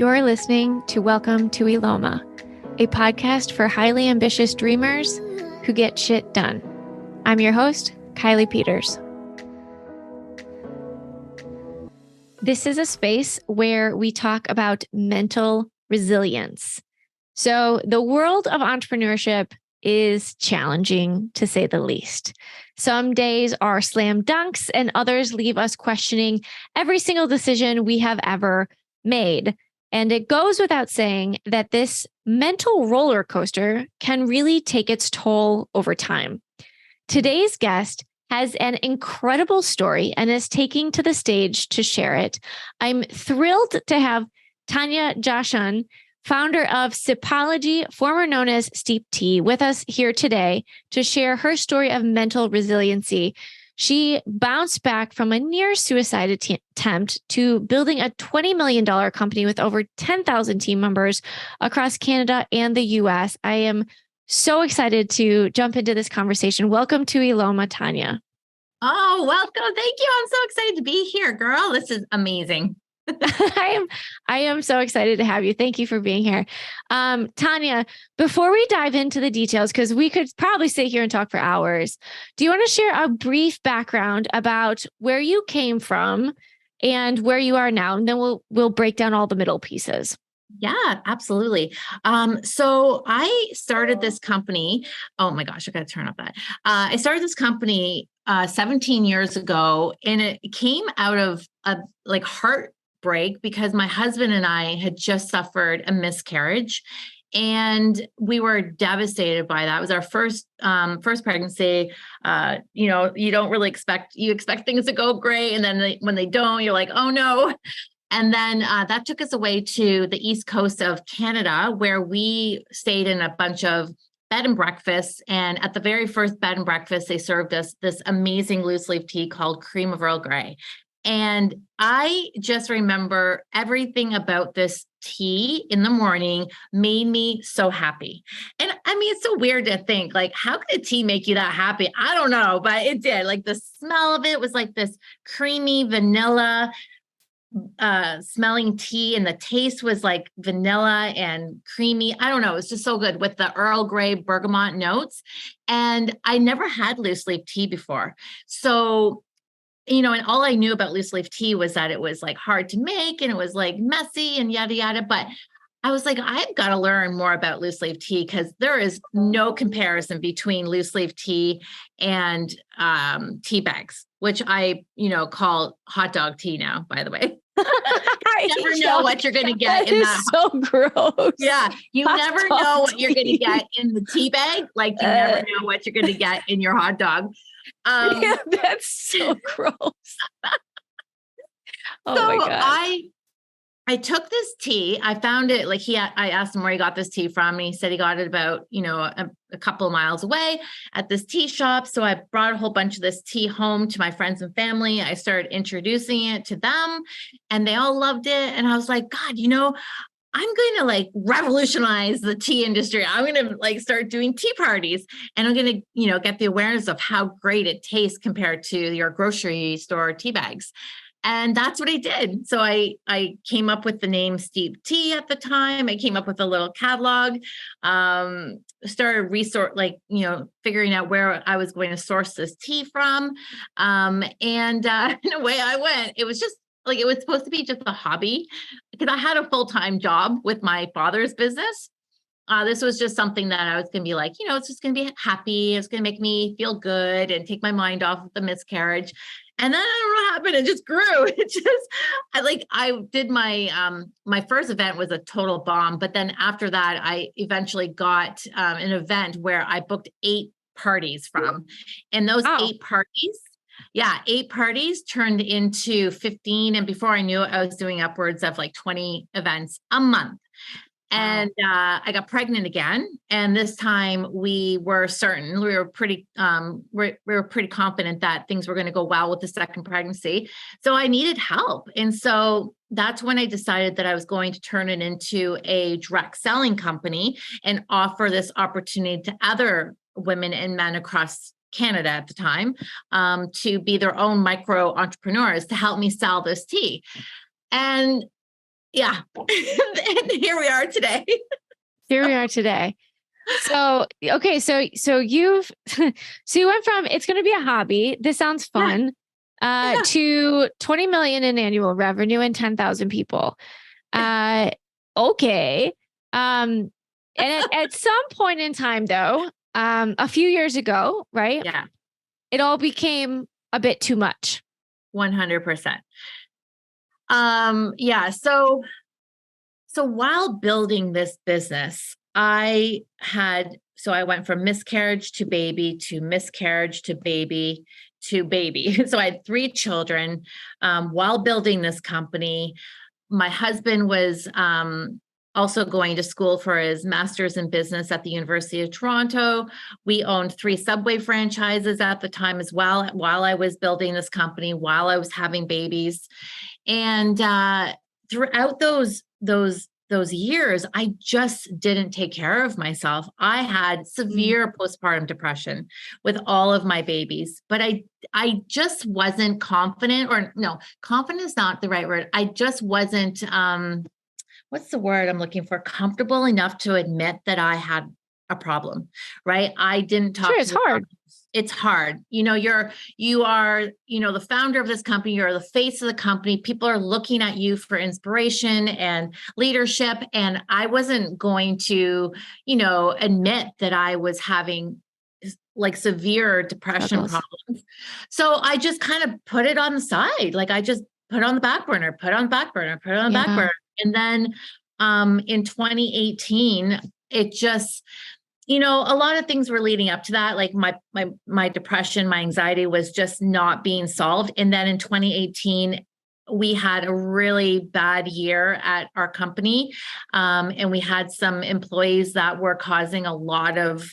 You're listening to Welcome to Eloma, a podcast for highly ambitious dreamers who get shit done. I'm your host, Kylie Peters. This is a space where we talk about mental resilience. So the world of entrepreneurship is challenging, to say the least. Some days are slam dunks and others leave us questioning every single decision we have ever made. And it goes without saying that this mental roller coaster can really take its toll over time. Today's guest has an incredible story and is taking to the stage to share it. I'm thrilled to have Tonia Jahshan, founder of Sipology, former known as Steep Tea, with us here today to share her story of mental resiliency. She bounced back from a near suicide attempt to building a $20 million company with over 10,000 team members across Canada and the US. I am so excited to jump into this conversation. Welcome to Eloma, Tonia. Oh, welcome. Thank you. I'm so excited to be here, girl. This is amazing. I am so excited to have you. Thank you for being here. Tonia, before we dive into the details, because we could probably sit here and talk for hours, do you want to share a brief background about where you came from and where you are now? And then we'll break down all the middle pieces. Yeah, absolutely. So I started this company. Oh my gosh, I got to turn off that. I started this company 17 years ago, and it came out of a heartbreak because my husband and I had just suffered a miscarriage, and we were devastated by that. It was our first pregnancy. You don't really expect things to go great, and then when they don't, you're like, oh no. And then that took us away to the east coast of Canada, where we stayed in a bunch of bed and breakfasts. And at the very first bed and breakfast, they served us this amazing loose leaf tea called Cream of Earl Grey. And I just remember everything about this tea in the morning made me so happy. And I mean, it's so weird to think, like, how could a tea make you that happy? I don't know, but it did. Like, the smell of it was like this creamy vanilla smelling tea, and the taste was like vanilla and creamy. I don't know. It was just so good with the Earl Grey bergamot notes. And I never had loose leaf tea before. So, and all I knew about loose leaf tea was that it was like hard to make and it was like messy and yada, yada. But I was like, I've got to learn more about loose leaf tea, because there is no comparison between loose leaf tea and tea bags, which I, call hot dog tea now, by the way. You never know what you're going to get in that. So gross. Yeah. You never know what you're going to get in the tea bag. Like, you never know what you're going to get in your hot dog. Yeah, that's so gross. Oh my God. I took this tea. I found it I asked him where he got this tea from. And he said he got it about, a couple of miles away at this tea shop. So I brought a whole bunch of this tea home to my friends and family. I started introducing it to them and they all loved it. And I was like, God, I'm going to revolutionize the tea industry. I'm going to start doing tea parties, and I'm going to, get the awareness of how great it tastes compared to your grocery store tea bags. And that's what I did. So I came up with the name Steep Tea at the time. I came up with a little catalog, started figuring out where I was going to source this tea from. And away I went. It was just it was supposed to be just a hobby, because I had a full-time job with my father's business. This was just something that I was going to be like, it's just going to be happy. It's going to make me feel good and take my mind off of the miscarriage. And then I don't know what happened. It just grew. I did my first event was a total bomb. But then after that, I eventually got an event where I booked 8 parties from. And those 8 parties turned into 15. And before I knew it, I was doing upwards of 20 events a month. And I got pregnant again. And this time we were certain, we were pretty confident that things were going to go well with the second pregnancy. So I needed help. And so that's when I decided that I was going to turn it into a direct selling company and offer this opportunity to other women and men across Canada at the time, to be their own micro entrepreneurs to help me sell this tea. And yeah. And here we are today. Here we are today. So, okay. So you've, so you went from, it's going to be a hobby. This sounds fun, Yeah. to 20 million in annual revenue and 10,000 people. Okay. And at some point in time though, a few years ago, right? Yeah. It all became a bit too much. 100%. Yeah. So while building this business, I went from miscarriage to baby to miscarriage to baby to baby. So I had 3 children while building this company. My husband was also going to school for his master's in business at the University of Toronto. We owned 3 Subway franchises at the time as well, while I was building this company, while I was having babies. And throughout those years, I just didn't take care of myself. I had severe postpartum depression with all of my babies, but I just wasn't confident, or no, confident is not the right word. I just wasn't what's the word I'm looking for? Comfortable enough to admit that I had a problem, right? I didn't talk Sure, to it's hard. It's hard. You are, the founder of this company, you're the face of the company. People are looking at you for inspiration and leadership. And I wasn't going to, admit that I was having like severe depression Struggles. problems. So I just kind of put it on the side. Like I just put it on the back burner, put it on the back burner, put it on the back Yeah. burner. And then in 2018, it just, a lot of things were leading up to that. Like my depression, my anxiety was just not being solved. And then in 2018, we had a really bad year at our company. And we had some employees that were causing a lot of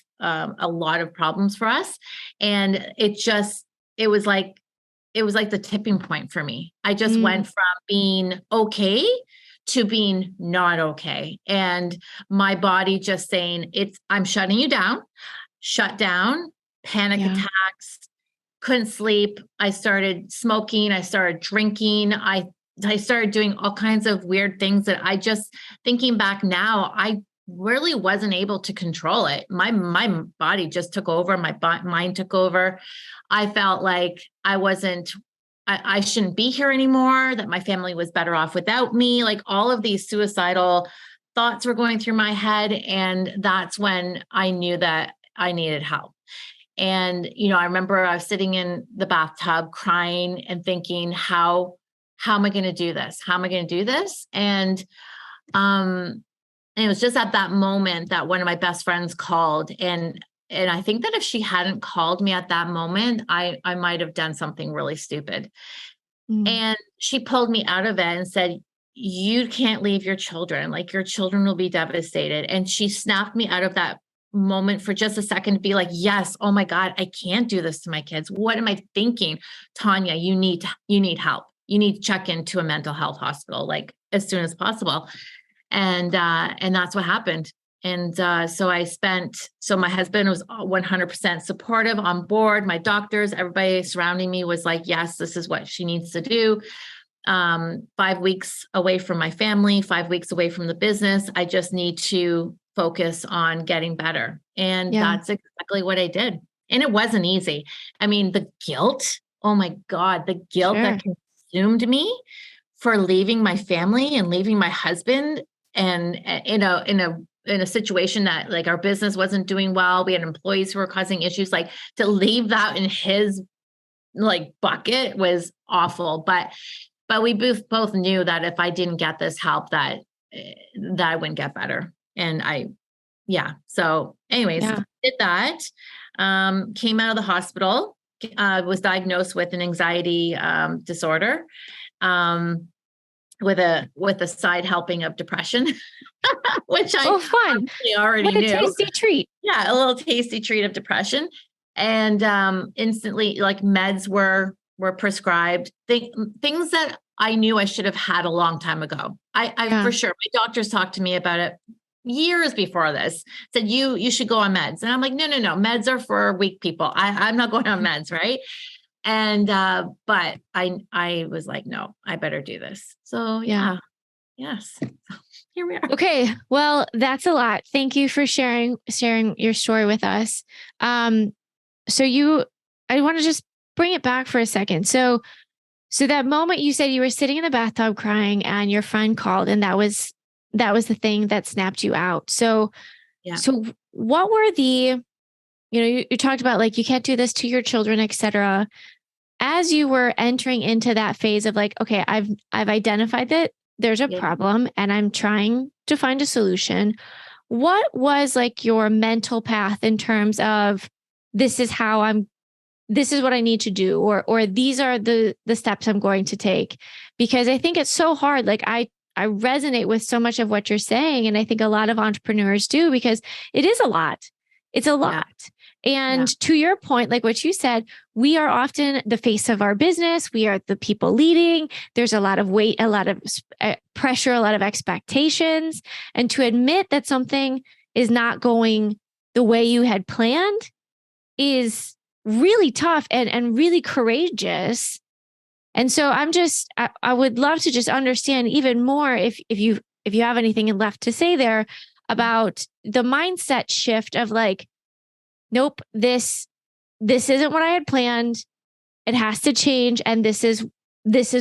problems for us. And it was like the tipping point for me. I just went from being okay to being not okay. And my body just saying, I'm shutting you down, shut down, panic attacks, couldn't sleep. I started smoking. I started drinking. I started doing all kinds of weird things that thinking back now, I really wasn't able to control it. My body just took over. My mind took over. I felt like I shouldn't be here anymore, that my family was better off without me. Like all of these suicidal thoughts were going through my head. And that's when I knew that I needed help. And, I remember I was sitting in the bathtub crying and thinking, how am I going to do this? How am I going to do this? And it was just at that moment that one of my best friends called, and I think that if she hadn't called me at that moment, I might have done something really stupid. And she pulled me out of it and said, you can't leave your children. Like your children will be devastated. And she snapped me out of that moment for just a second to be like, yes, oh my God, I can't do this to my kids. What am I thinking? Tonia, you need help. You need to check into a mental health hospital, like as soon as possible. And that's what happened. And so my husband was 100% supportive, on board. My doctors, everybody surrounding me was like, yes, this is what she needs to do. 5 weeks away from my family, 5 weeks away from the business. I just need to focus on getting better. And that's exactly what I did. And it wasn't easy. I mean, the guilt, oh my God, the guilt that consumed me for leaving my family and leaving my husband, and in a situation that like our business wasn't doing well. We had employees who were causing issues. Like to leave that in his like bucket was awful. But we both knew that if I didn't get this help, that I wouldn't get better. And so anyways, did that, came out of the hospital, was diagnosed with an anxiety disorder, with a side helping of depression, which I fun. already knew. What a tasty treat. Yeah, a little tasty treat of depression. And instantly, like meds were prescribed, things that I knew I should have had a long time ago. I for sure, my doctors talked to me about it years before this, said you should go on meds. And I'm like, no, meds are for weak people. I'm not going on meds, right? And but I was like, no, I better do this. So Yes. Here we are. Okay. Well, that's a lot. Thank you for sharing your story with us. I want to just bring it back for a second. So that moment you said you were sitting in the bathtub crying and your friend called and that was the thing that snapped you out. Yeah. So what were you talked about like, you can't do this to your children, et cetera. As you were entering into that phase of like, okay, I've identified that there's a problem and I'm trying to find a solution. What was like your mental path in terms of this is what I need to do, or these are the steps I'm going to take? Because I think it's so hard. Like I resonate with so much of what you're saying. And I think a lot of entrepreneurs do, because it is a lot. It's a lot. And to your point, like what you said, we are often the face of our business. We are the people leading. There's a lot of weight, a lot of pressure, a lot of expectations. And to admit that something is not going the way you had planned is really tough and really courageous. And so I would love to just understand even more if you have anything left to say there about the mindset shift of like, nope, this isn't what I had planned. It has to change. And this is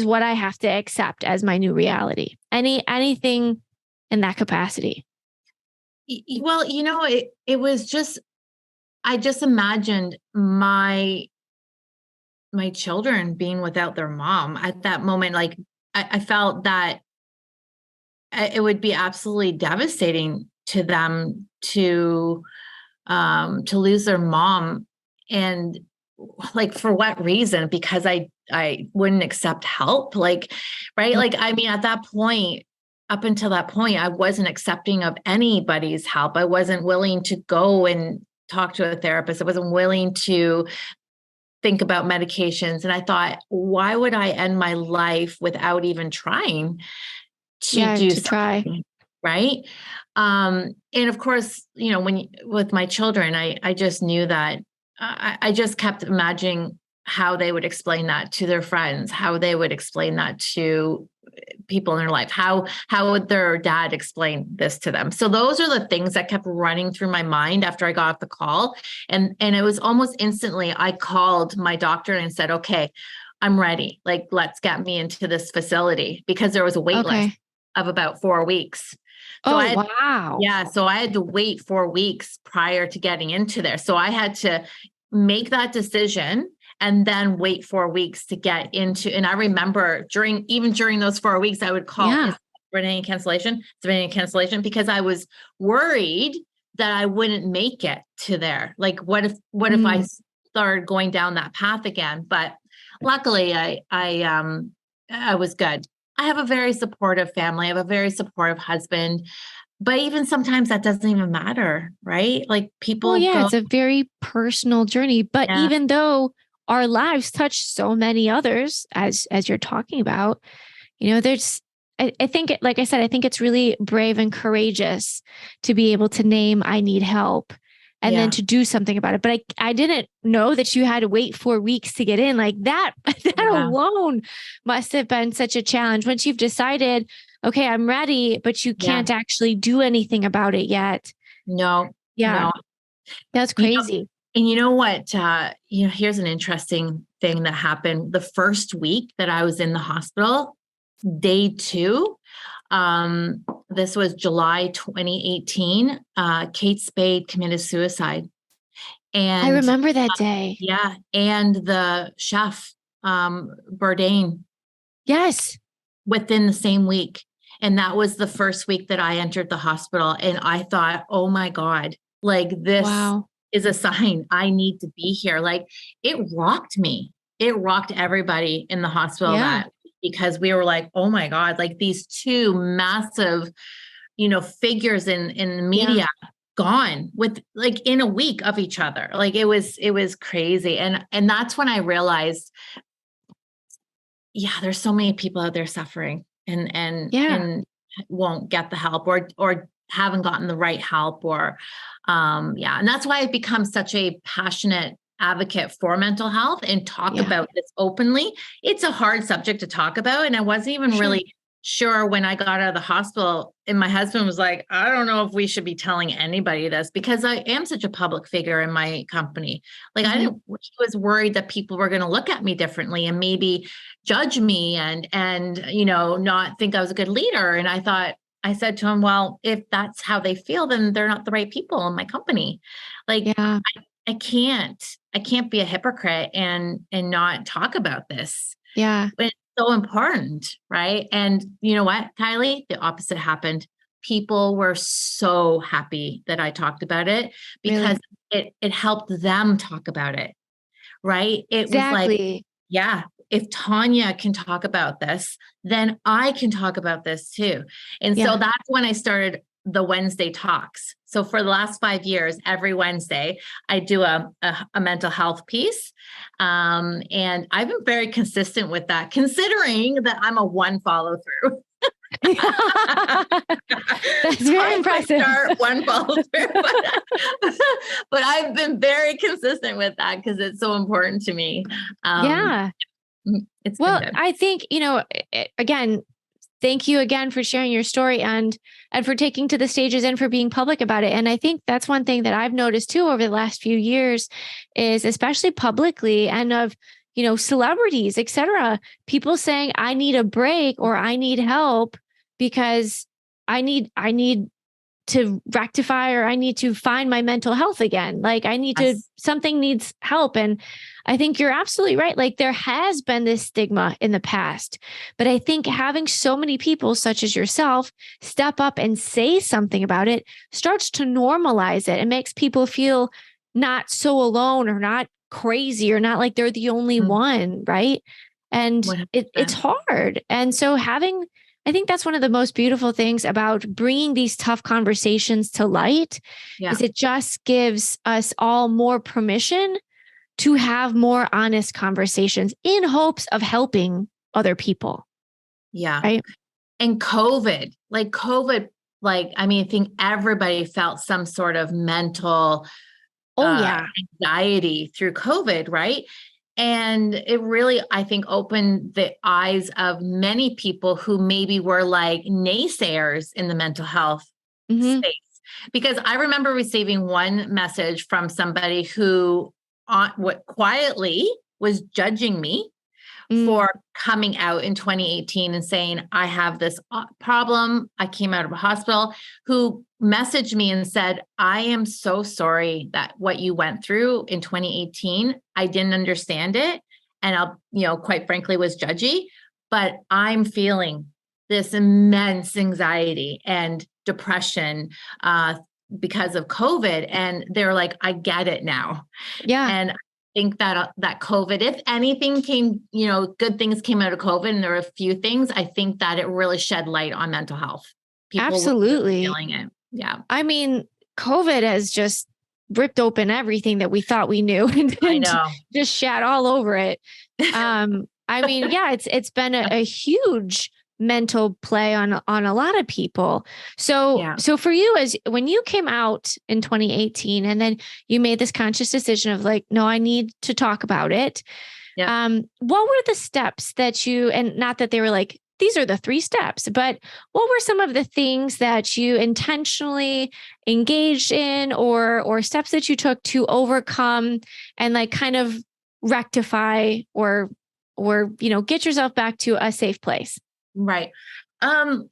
what I have to accept as my new reality. Anything in that capacity? Well, it was just, I just imagined my children being without their mom at that moment. Like I felt that it would be absolutely devastating to them to lose their mom. And like, for what reason? Because I wouldn't accept help. Like, right. Like, I mean, at that point, up until that point, I wasn't accepting of anybody's help. I wasn't willing to go and talk to a therapist. I wasn't willing to think about medications. And I thought, why would I end my life without even trying to do something? Try. Right. And of course, with my children, I just knew that I just kept imagining how they would explain that to their friends, how they would explain that to people in their life, how would their dad explain this to them? So those are the things that kept running through my mind after I got off the call. And it was almost instantly, I called my doctor and said, okay, I'm ready. Like, let's get me into this facility, because there was a wait list of about 4 weeks. So wow. Yeah. So I had to wait 4 weeks prior to getting into there. So I had to make that decision and then wait 4 weeks to get into. And I remember during those 4 weeks, I would call Renee cancellation, because I was worried that I wouldn't make it to there. Like, what if I started going down that path again? But luckily I was good. I have a very supportive family. I have a very supportive husband. But even sometimes that doesn't even matter, right? Like, people it's a very personal journey. But even though our lives touch so many others, as you're talking about, I think, like I said, I think it's really brave and courageous to be able to name, I need help, and then to do something about it. But I didn't know that you had to wait 4 weeks to get in. Like that alone must have been such a challenge once you've decided, okay, I'm ready, but you can't actually do anything about it yet. No. Yeah. No. That's crazy. And you know what? Here's an interesting thing that happened. The first week that I was in the hospital, day 2, this was July 2018, Kate Spade committed suicide. And I remember that day. Yeah. And the chef, Bourdain. Yes. Within the same week. And that was the first week that I entered the hospital. And I thought, oh my God, like, this is a sign I need to be here. Like, it rocked me. It rocked everybody in the hospital because we were like, oh my God, like, these two massive, figures in the media gone with, like, in a week of each other. Like, it was crazy. And that's when I realized, there's so many people out there suffering and won't get the help or haven't gotten the right help and that's why I've become such a passionate advocate for mental health and talk about this openly. It's a hard subject to talk about, and I wasn't even really sure when I got out of the hospital, and my husband was like, I don't know if we should be telling anybody this because I am such a public figure in my company. Like I didn't, he was worried that people were going to look at me differently and maybe judge me and, not think I was a good leader. And I said to him, well, if that's how they feel, then they're not the right people in my company. Like Yeah. I can't be a hypocrite and not talk about this. Yeah. But it's so important, right? And you know what, Kylie? The opposite happened. People were so happy that I talked about it because it helped them talk about it, right? It was like, Exactly. yeah, if Tonia can talk about this, then I can talk about this too. And so Yeah. that's when I started the Wednesday talks. So for the last 5 years, every Wednesday, I do a mental health piece. And I've been very consistent with that, considering that I'm a one follow through. That's very impressive. One follow through, but I've been very consistent with that because it's so important to me. Yeah. It's Well, good. I think, again, thank you again for sharing your story and for taking to the stages and for being public about it. And I think that's one thing that I've noticed too over the last few years is especially publicly and of, celebrities, et cetera, people saying, I need a break or I need help because I need to rectify or I need to find my mental health again. Like something needs help. And I think you're absolutely right. Like there has been this stigma in the past, but I think having so many people such as yourself step up and say something about it starts to normalize it and makes people feel not so alone or not crazy or not like they're the only one. Right. And it's hard. And so I think that's one of the most beautiful things about bringing these tough conversations to light is it just gives us all more permission to have more honest conversations in hopes of helping other people. Yeah. Right. And COVID, I think everybody felt some sort of mental anxiety through COVID, right? And it really, I think, opened the eyes of many people who maybe were like naysayers in the mental health space. Because I remember receiving one message from somebody who quietly was judging me for coming out in 2018 and saying, I have this problem. I came out of a hospital, who messaged me and said, I am so sorry that what you went through in 2018, I didn't understand it. And quite frankly, was judgy, but I'm feeling this immense anxiety and depression because of COVID. And they're like, I get it now. Yeah. And think that COVID, if anything came, good things came out of COVID, and there were a few things, I think that it really shed light on mental health. People absolutely were feeling it. Yeah. I mean, COVID has just ripped open everything that we thought we knew and I know. just shat all over it. It's been a huge mental play on a lot of people. So for you, as when you came out in 2018 and then you made this conscious decision of like, no, I need to talk about it. What were the steps that and not that they were like, these are the 3 steps, but what were some of the things that you intentionally engaged in or steps that you took to overcome and like kind of rectify or get yourself back to a safe place? Right.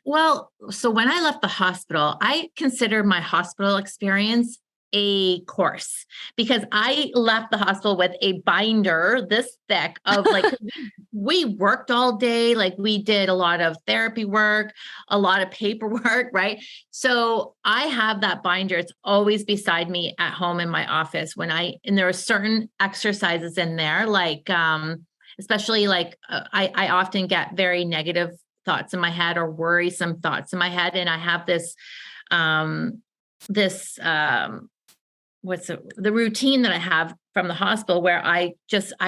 Well, so when I left the hospital, I considered my hospital experience a course because I left the hospital with a binder this thick of like, we worked all day. Like we did a lot of therapy work, a lot of paperwork, right? So I have that binder. It's always beside me at home in my office and there are certain exercises in there, like, especially like I often get very negative thoughts in my head or worrisome thoughts in my head. And I have the routine that I have from the hospital where I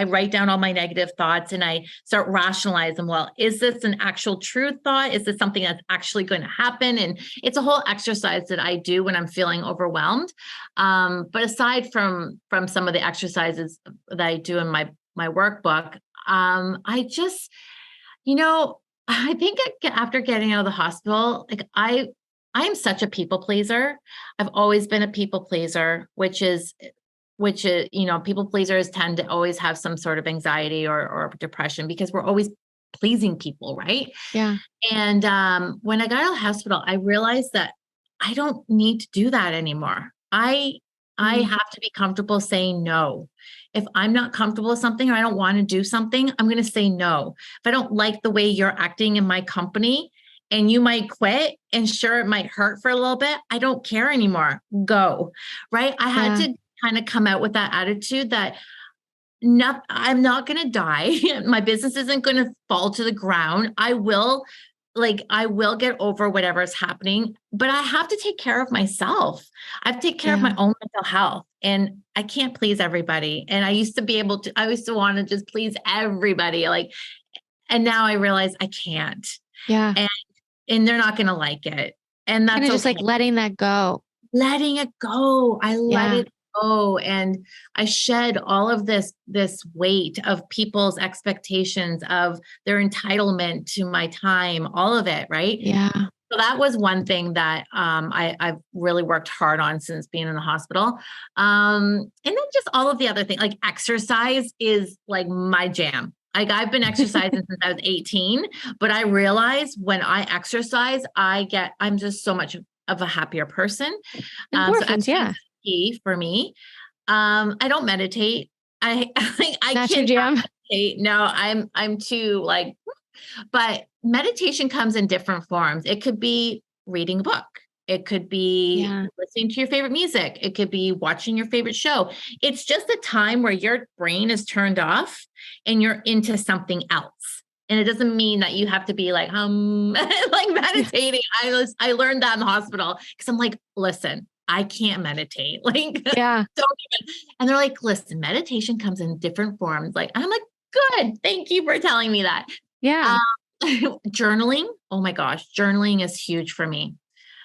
write down all my negative thoughts and I start rationalizing, well, is this an actual true thought? Is this something that's actually going to happen? And it's a whole exercise that I do when I'm feeling overwhelmed. But aside from some of the exercises that I do in my workbook, I just, I think after getting out of the hospital, like I am such a people pleaser. I've always been a people pleaser, which is, people pleasers tend to always have some sort of anxiety or depression because we're always pleasing people, right? Yeah. And when I got out of the hospital, I realized that I don't need to do that anymore. I have to be comfortable saying no. If I'm not comfortable with something or I don't want to do something, I'm going to say no. If I don't like the way you're acting in my company and you might quit, and sure, it might hurt for a little bit, I don't care anymore. Go. Right. I had to kind of come out with that attitude that I'm not going to die. My business isn't going to fall to the ground. I will get over whatever is happening, but I have to take care of myself. I have to take care of my own mental health, and I can't please everybody. And I used to want to just please everybody. And now I realize I can't. Yeah. And they're not going to like it. And that's just like letting that go. Letting it go. I let it go. And I shed all of this weight of people's expectations, of their entitlement to my time, all of it. Right. Yeah. So that was one thing that I've really worked hard on since being in the hospital. And then just all of the other things, like exercise is like my jam. Like I've been exercising since I was 18, but I realize when I exercise, I'm just so much of a happier person. Endorphins, so key for me. I don't meditate. I Not your jam. Meditate. No, I'm too but meditation comes in different forms. It could be reading a book. It could be listening to your favorite music. It could be watching your favorite show. It's just a time where your brain is turned off and you're into something else. And it doesn't mean that you have to be like meditating. I learned that in the hospital because I'm like, listen, I can't meditate. Don't even. And they're like, listen, meditation comes in different forms. I'm like, good. Thank you for telling me that. Yeah. Journaling. Oh my gosh. Journaling is huge for me.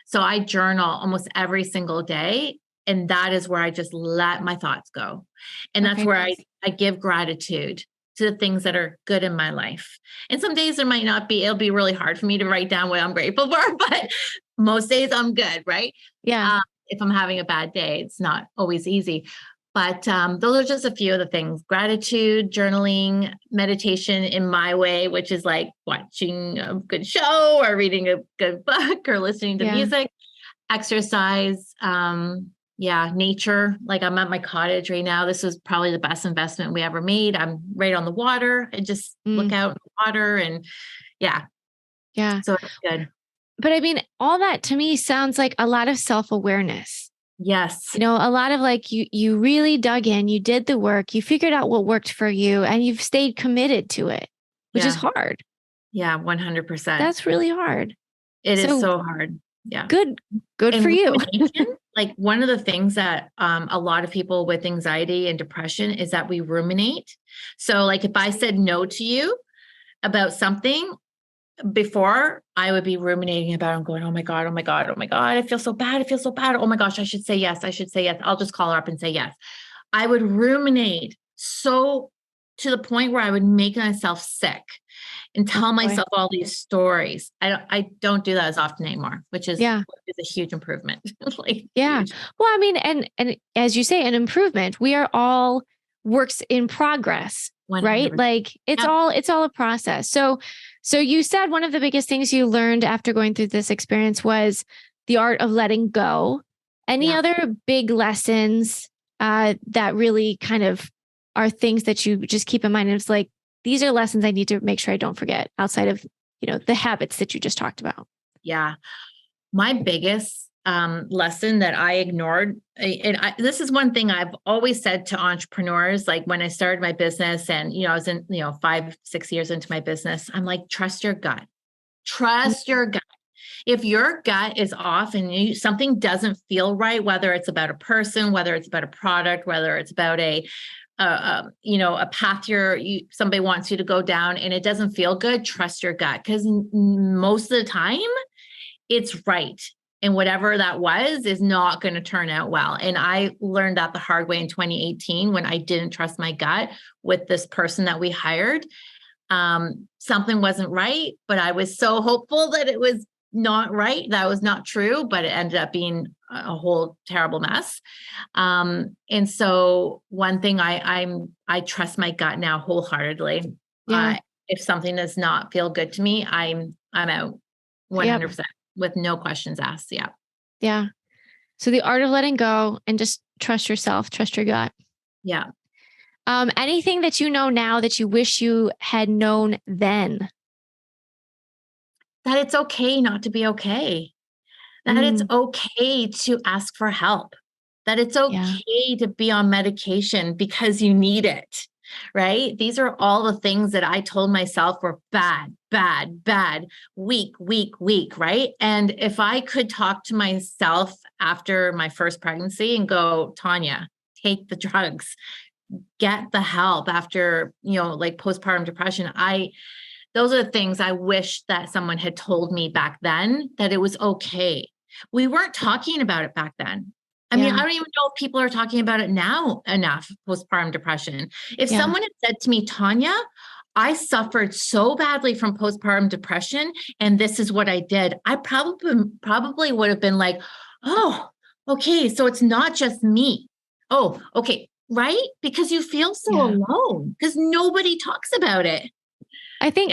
So I journal almost every single day. And that is where I just let my thoughts go. And that's where I give gratitude to the things that are good in my life. And some days there might not be, it'll be really hard for me to write down what I'm grateful for, but most days I'm good. Right. Yeah. If I'm having a bad day, it's not always easy. But those are just a few of the things: gratitude, journaling, meditation in my way, which is like watching a good show or reading a good book or listening to music, exercise, nature. Like I'm at my cottage right now. This was probably the best investment we ever made. I'm right on the water. I just look out at the water and so it's good. But I mean, all that to me sounds like a lot of self-awareness. Yes. A lot of you really dug in, you did the work, you figured out what worked for you, and you've stayed committed to it, which is hard. Yeah, 100%. That's really hard. It is so hard. Yeah. Good for you. Like one of the things that a lot of people with anxiety and depression is that we ruminate. So like if I said no to you about something, before I would be ruminating about it and going, oh my God, I feel so bad. Oh my gosh, I should say yes. I'll just call her up and say yes. I would ruminate so to the point where I would make myself sick and tell myself all these stories. I don't do that as often anymore, which is a huge improvement. Huge. Well, I mean, and as you say, an improvement, we are all works in progress, 100%. Right? Like it's all a process. So you said one of the biggest things you learned after going through this experience was the art of letting go. Any other big lessons that really kind of are things that you just keep in mind? And it's like, these are lessons I need to make sure I don't forget outside of, the habits that you just talked about. Yeah. My biggest lesson that I ignored, and this is one thing I've always said to entrepreneurs, like when I started my business and, I was in, 5-6 years into my business, I'm like, trust your gut. Trust your gut. If your gut is off and something doesn't feel right, whether it's about a person, whether it's about a product, whether it's about a path somebody wants you to go down and it doesn't feel good, trust your gut. Because most of the time it's right. And whatever that was is not going to turn out well. And I learned that the hard way in 2018 when I didn't trust my gut with this person that we hired. Something wasn't right, but I was so hopeful that it was not right. That was not true, but it ended up being a whole terrible mess. And so one thing I trust my gut now wholeheartedly. Yeah. If something does not feel good to me, I'm out 100% with no questions asked. Yeah. Yeah. So the art of letting go and just trust yourself, trust your gut. Yeah. Anything that you know now that you wish you had known then? That it's okay not to be okay. That it's okay to ask for help. That it's okay to be on medication because you need it. Right? These are all the things that I told myself were bad, weak, right? And if I could talk to myself after my first pregnancy and go, Tonia, take the drugs, get the help after, like postpartum depression, those are the things I wish that someone had told me back then, that it was okay. We weren't talking about it back then. I mean, I don't even know if people are talking about it now enough, postpartum depression. If someone had said to me, Tonia, I suffered so badly from postpartum depression, and this is what I did, I probably would have been like, oh, okay, so it's not just me. Oh, okay, right? Because you feel so alone because nobody talks about it. I think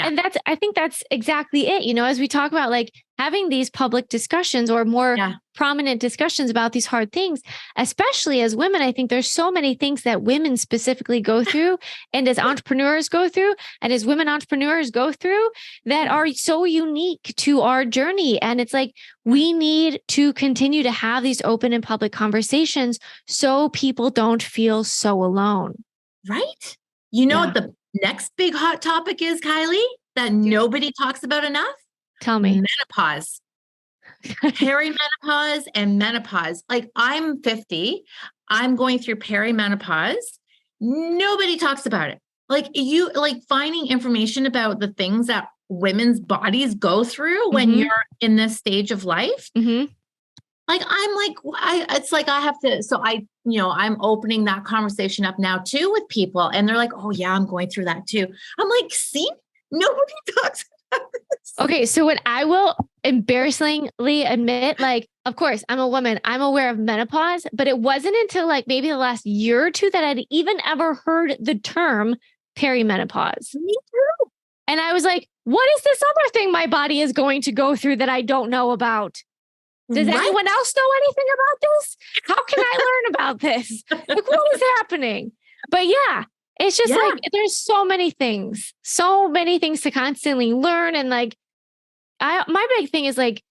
that's exactly it. As we talk about like having these public discussions or more prominent discussions about these hard things, especially as women, I think there's so many things that women specifically go through and as entrepreneurs go through and as women entrepreneurs go through that are so unique to our journey. And it's like, we need to continue to have these open and public conversations so people don't feel so alone. Right? What the next big hot topic is, Kylie, that nobody talks about enough? Tell me. Menopause. Perimenopause and menopause. Like, I'm 50. I'm going through perimenopause. Nobody talks about it. Like, finding information about the things that women's bodies go through when you're in this stage of life. Like, it's like I have to, so I'm opening that conversation up now too with people, and they're like, oh yeah, I'm going through that too. I'm like, see, nobody talks about this. Okay. So what I will embarrassingly admit, like, of course I'm a woman, I'm aware of menopause, but it wasn't until like maybe the last year or two that I'd even ever heard the term perimenopause. Me too. And I was like, what is this other thing my body is going to go through that I don't know about? Does anyone else know anything about this? How can I learn about this? Like, what is happening? But yeah, it's just like, there's so many things to constantly learn. And like, my big thing is like,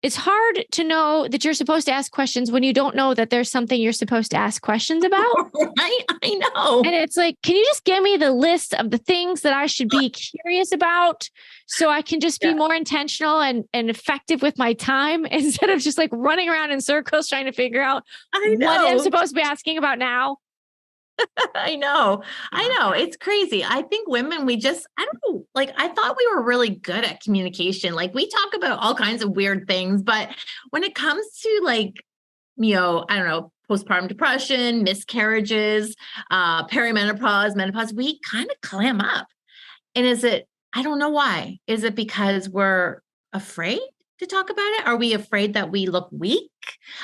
it's hard to know that you're supposed to ask questions when you don't know that there's something you're supposed to ask questions about. Right? I know. And it's like, can you just give me the list of the things that I should be curious about so I can just be more intentional and effective with my time instead of just like running around in circles trying to figure out what I'm supposed to be asking about now? I know. It's crazy. I think women, I don't know, like, I thought we were really good at communication. Like, we talk about all kinds of weird things, but when it comes to like, I don't know, postpartum depression, miscarriages, perimenopause, menopause, we kind of clam up. And I don't know why. Is it because we're afraid to talk about it? Are we afraid that we look weak?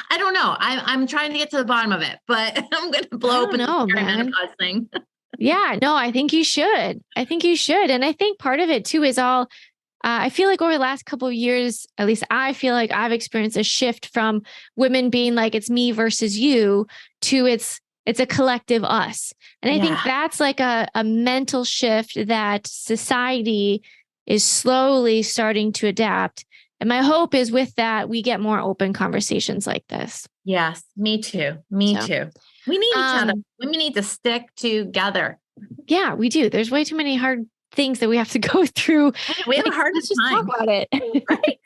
I don't know. I'm trying to get to the bottom of it, but I'm going to blow open the perimenopause thing. Yeah, no, I think you should. And I think part of it too is I feel like over the last couple of years, at least I feel like I've experienced a shift from women being like, it's me versus you to it's a collective us. And I think that's like a mental shift that society is slowly starting to adapt. And my hope is with that, we get more open conversations like this. Yes, me too. Me too. We need each other. Women need to stick together. Yeah, we do. There's way too many hard things that we have to go through. We have a hard let's time. Just talk about it. Right?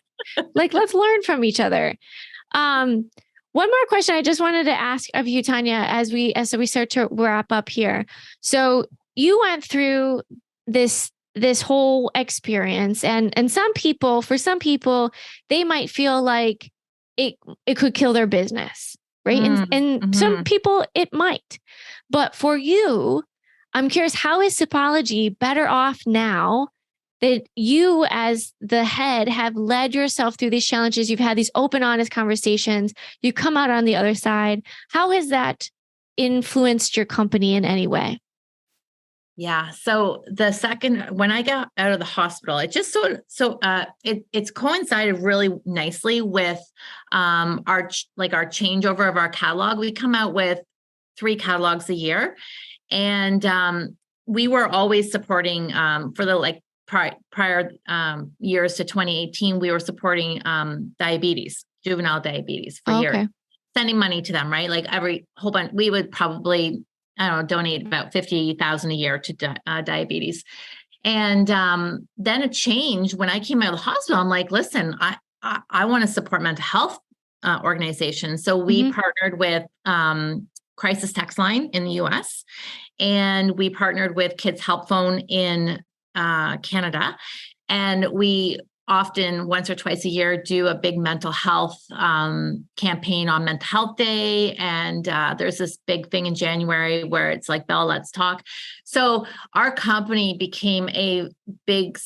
Like, let's learn from each other. One more question I just wanted to ask of you, Tonia, as we start to wrap up here. So you went through this whole experience, and for some people, they might feel like it could kill their business, right? And some people it might, but for you, I'm curious, how is Sipology better off now that you as the head have led yourself through these challenges? You've had these open, honest conversations. You come out on the other side. How has that influenced your company in any way? Yeah. So when I got out of the hospital, it just it's coincided really nicely with our changeover of our catalog. We come out with 3 catalogs a year, and we were always supporting for the prior years to 2018. We were supporting juvenile diabetes for years, sending money to them. Right, like every whole bunch. We would probably donate about $50,000 a year to diabetes. And then it changed when I came out of the hospital. I'm like, listen, I want to support mental health organizations. So we partnered with Crisis Text Line in the US, and we partnered with Kids Help Phone in Canada. And we often once or twice a year do a big mental health campaign on Mental Health Day. And there's this big thing in January where it's like, Bella, let's talk. So our company became a big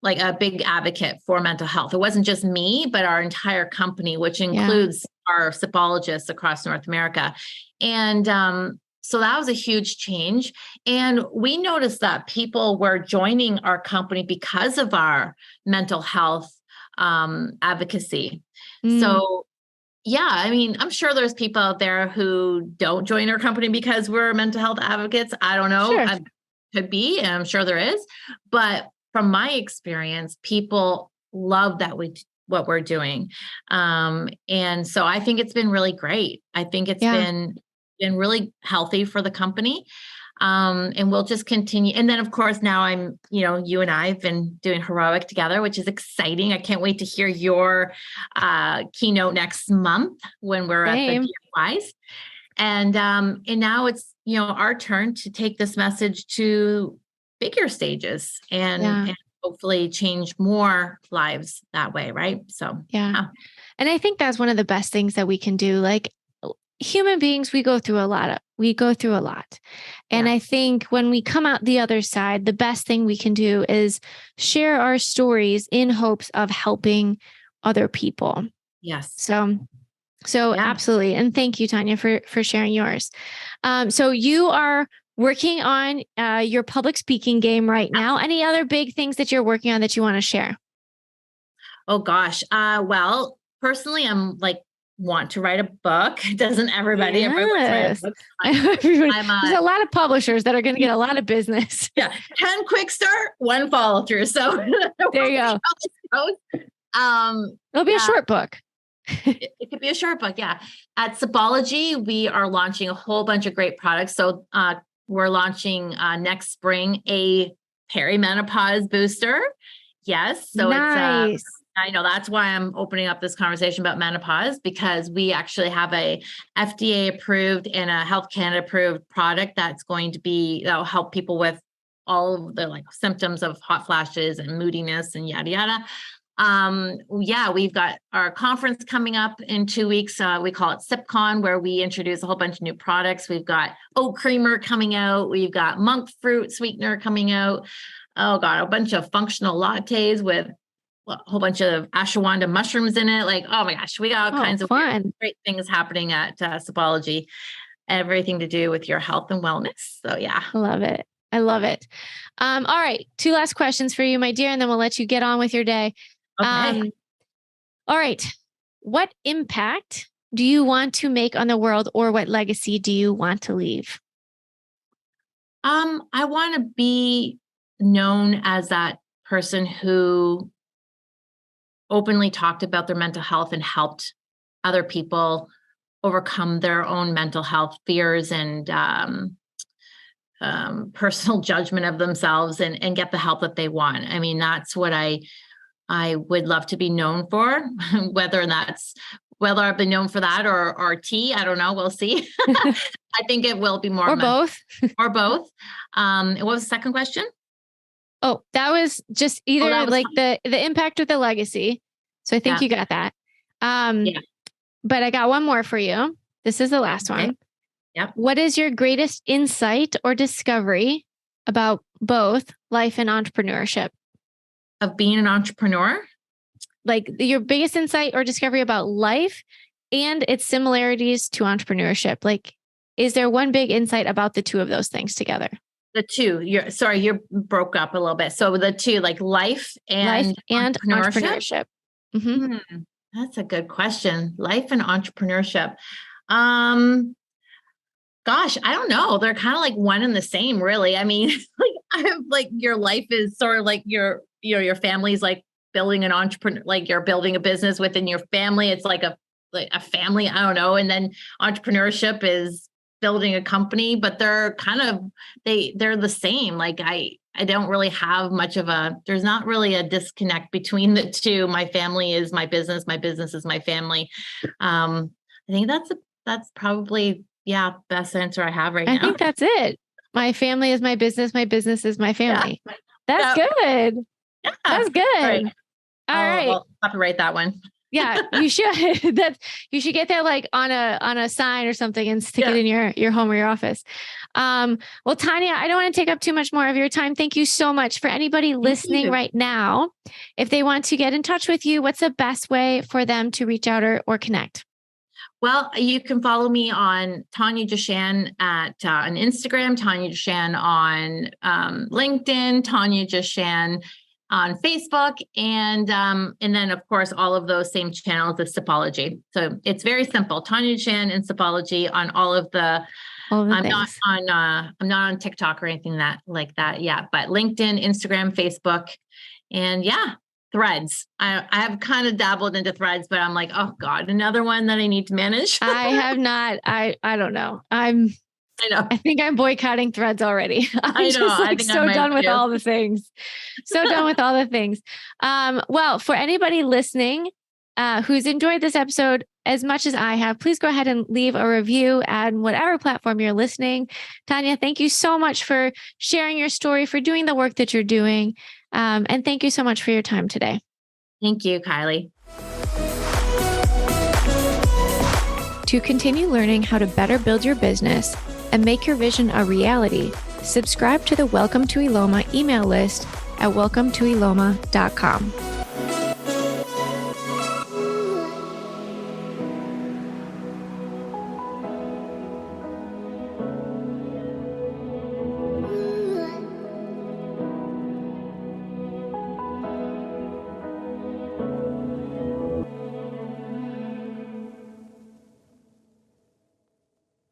a big advocate for mental health. It wasn't just me, but our entire company, which includes our Sipologists across North America. And so that was a huge change. And we noticed that people were joining our company because of our mental health advocacy. So, yeah, I mean, I'm sure there's people out there who don't join our company because we're mental health advocates. I don't know. Sure. Could be, and I'm sure there is. But from my experience, people love what we're doing. And so I think it's been really great. I think it's been really healthy for the company. And we'll just continue. And then of course, now you and I have been doing Heroic together, which is exciting. I can't wait to hear your keynote next month when we're at the DFYs. And now it's, our turn to take this message to bigger stages and hopefully change more lives that way. Right. So, And I think that's one of the best things that we can do. Like, human beings, we go through a lot. And I think when we come out the other side, the best thing we can do is share our stories in hopes of helping other people. Yes. So absolutely. And thank you, Tonia, for sharing yours. So you are working on your public speaking game right now. Any other big things that you're working on that you want to share? Oh gosh. Well, personally, I'm want to write a book. Doesn't everybody? Yes. There's a lot of publishers that are going to get a lot of business. 10 quick start, 1 follow through. So there you go. It'll be a short book. It could be a short book. Yeah. At Sipology, we are launching a whole bunch of great products. So we're launching next spring a perimenopause booster. Yes. So nice. I know that's why I'm opening up this conversation about menopause, because we actually have a FDA approved and a Health Canada approved product that'll help people with all of the symptoms of hot flashes and moodiness and yada, yada. We've got our conference coming up in 2 weeks. We call it SipCon, where we introduce a whole bunch of new products. We've got oat creamer coming out. We've got monk fruit sweetener coming out. Oh God, a bunch of functional lattes with a whole bunch of ashwagandha mushrooms in it. Oh my gosh, we got all kinds of great things happening at Sipology. Everything to do with your health and wellness. So yeah. I love it. All right. 2 last questions for you, my dear, and then we'll let you get on with your day. Okay. All right. What impact do you want to make on the world, or what legacy do you want to leave? I want to be known as that person who openly talked about their mental health and helped other people overcome their own mental health fears and personal judgment of themselves and get the help that they want. I mean, that's what I would love to be known for, whether I've been known for that or tea. I don't know. We'll see. I think it will be more. Or both. Or both. What was the second question? Oh, that was just either the impact or the legacy. So I think you got that. But I got one more for you. This is the last one. Yep. What is your greatest insight or discovery about both life and entrepreneurship? Of being an entrepreneur? Like your biggest insight or discovery about life and its similarities to entrepreneurship. Like, is there one big insight about the two of those things together? The two, you broke up a little bit. So the two, like life and entrepreneurship. Mm-hmm. That's a good question. Life and entrepreneurship. Gosh, I don't know. They're kind of like one and the same, really. I mean, like your life is sort of like your family's like building an entrepreneur, like you're building a business within your family. It's like a family, I don't know. And then entrepreneurship is building a company, but they're kind of, they're the same. Like I don't really have much of there's not really a disconnect between the two. My family is my business is my family. I think that's probably, best answer I have right now. I think that's it. My family is my business is my family. Yeah. That's good. Yeah. That's good. All right. I'll copyright that one. Yeah, you should. You should get that like on a sign or something and stick it in your home or your office. Well, Tonia, I don't want to take up too much more of your time. Thank you so much. For anybody listening right now, if they want to get in touch with you, what's the best way for them to reach out or connect? Well, you can follow me on Tonia Jahshan on Instagram, Tonia Jahshan on LinkedIn, Tonia Jahshan on Facebook, and then of course all of those same channels of Sipology. So it's very simple. Tonia Jahshan and Sipology on all of the. I'm things. I'm not on TikTok or anything like that yet, but LinkedIn, Instagram, Facebook, and Threads. I have kind of dabbled into Threads, but I'm like, oh God, another one that I need to manage. I have not. I don't know. I know. I think I'm boycotting Threads already. I'm just so done with all the things. So done with all the things. Well, for anybody listening who's enjoyed this episode as much as I have, please go ahead and leave a review on whatever platform you're listening. Tonia, thank you so much for sharing your story, for doing the work that you're doing. And thank you so much for your time today. Thank you, Kylie. To continue learning how to better build your business and make your vision a reality, subscribe to the Welcome to Eloma email list at welcometoeloma.com.